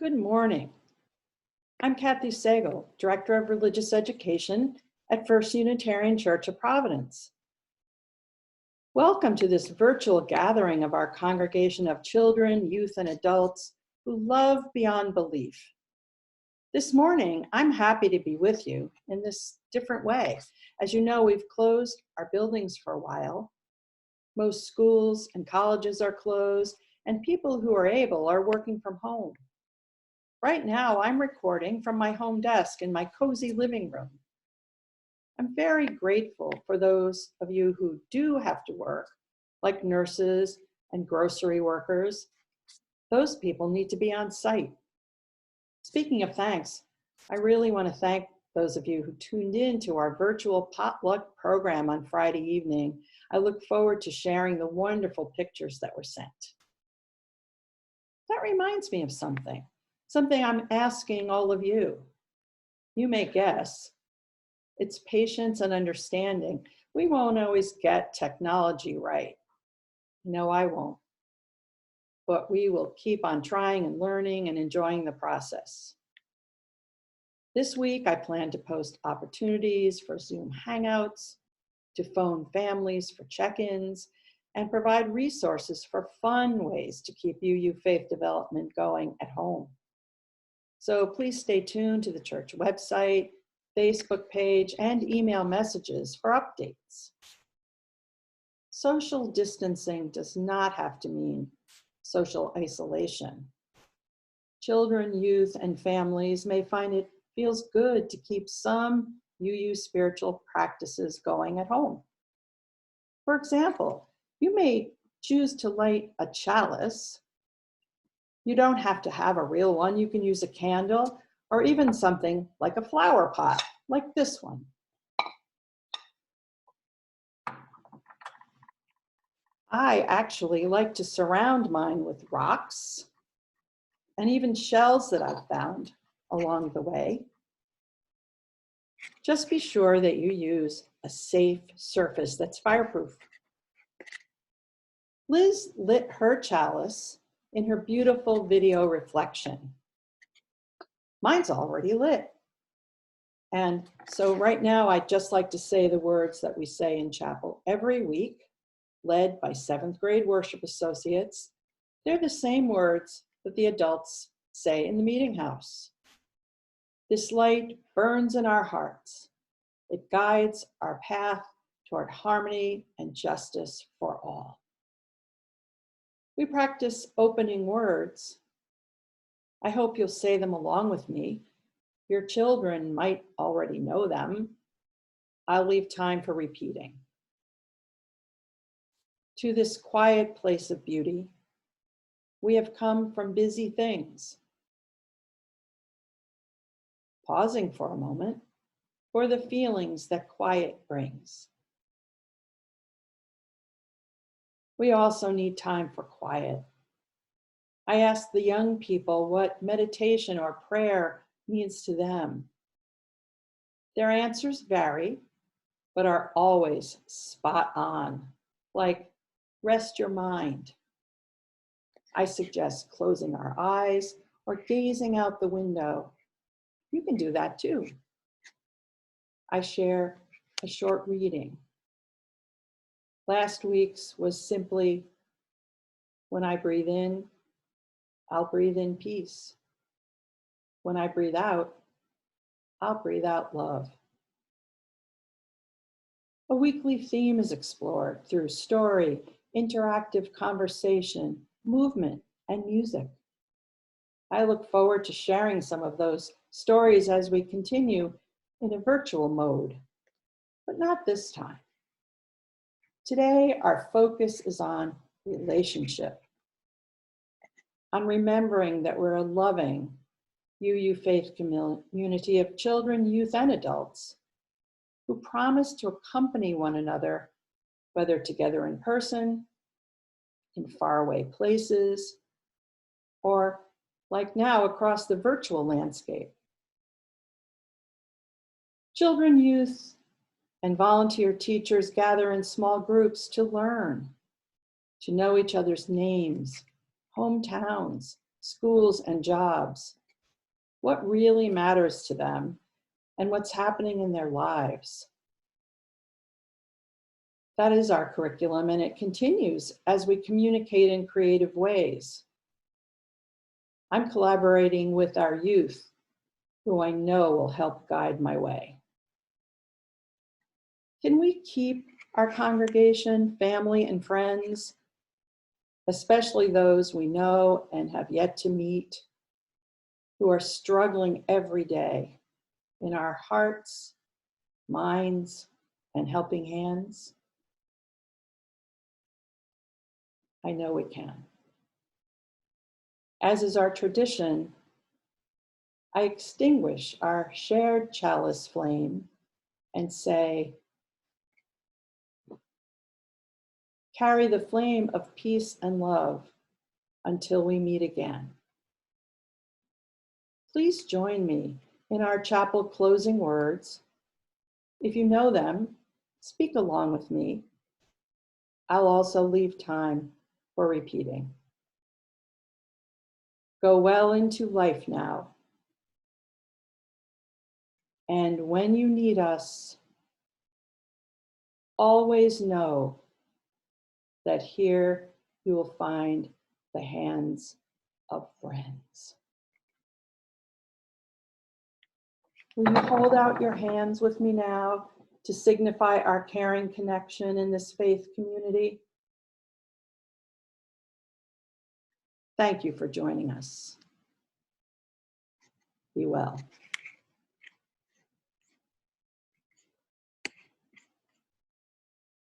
Good morning. I'm Kathy Sagal, Director of Religious Education at First Unitarian Church of Providence. Welcome to this virtual gathering of our congregation of children, youth, and adults who love beyond belief. This morning, I'm happy to be with you in this different way. As you know, we've closed our buildings for a while. Most schools and colleges are closed, and people who are able are working from home. Right now, I'm recording from my home desk in my cozy living room. I'm very grateful for those of you who do have to work, like nurses and grocery workers. Those people need to be on site. Speaking of thanks, I really want to thank those of you who tuned in to our virtual potluck program on Friday evening. I look forward to sharing the wonderful pictures that were sent. That reminds me of something I'm asking all of you. You may guess. It's patience and understanding. We won't always get technology right. No, I won't. But we will keep on trying and learning and enjoying the process. This week, I plan to post opportunities for Zoom Hangouts, to phone families for check-ins, and provide resources for fun ways to keep UU faith development going at home. So please stay tuned to the church website, Facebook page, and email messages for updates. Social distancing does not have to mean social isolation. Children, youth, and families may find it feels good to keep some UU spiritual practices going at home. For example, you may choose to light a chalice. You don't have to have a real one. You can use a candle or even something like a flower pot, like this one. I actually like to surround mine with rocks and even shells that I've found along the way. Just be sure that you use a safe surface that's fireproof. Liz lit her chalice in her beautiful video reflection. Mine's already lit. And so right now, I'd just like to say the words that we say in chapel every week, led by 7th grade worship associates. They're the same words that the adults say in the meeting house. This light burns in our hearts. It guides our path toward harmony and justice for all. We practice opening words. I hope you'll say them along with me. Your children might already know them. I'll leave time for repeating. To this quiet place of beauty, we have come from busy things. Pausing for a moment for the feelings that quiet brings. We also need time for quiet. I asked the young people what meditation or prayer means to them. Their answers vary, but are always spot on, like rest your mind. I suggest closing our eyes or gazing out the window. You can do that too. I share a short reading. Last week's was simply, when I breathe in, I'll breathe in peace. When I breathe out, I'll breathe out love. A weekly theme is explored through story, interactive conversation, movement, and music. I look forward to sharing some of those stories as we continue in a virtual mode, but not this time. Today, our focus is on relationship, on remembering that we're a loving UU faith community of children, youth, and adults who promise to accompany one another, whether together in person, in faraway places, or like now across the virtual landscape. Children, youth, and volunteer teachers gather in small groups to learn, to know each other's names, hometowns, schools, and jobs, what really matters to them, and what's happening in their lives. That is our curriculum, and it continues as we communicate in creative ways. I'm collaborating with our youth, who I know will help guide my way. Can we keep our congregation, family, and friends, especially those we know and have yet to meet, who are struggling every day, in our hearts, minds, and helping hands? I know we can. As is our tradition, I extinguish our shared chalice flame and say, carry the flame of peace and love until we meet again. Please join me in our chapel closing words. If you know them, speak along with me. I'll also leave time for repeating. Go well into life now. And when you need us, always know that here you will find the hands of friends. Will you hold out your hands with me now to signify our caring connection in this faith community? Thank you for joining us. Be well.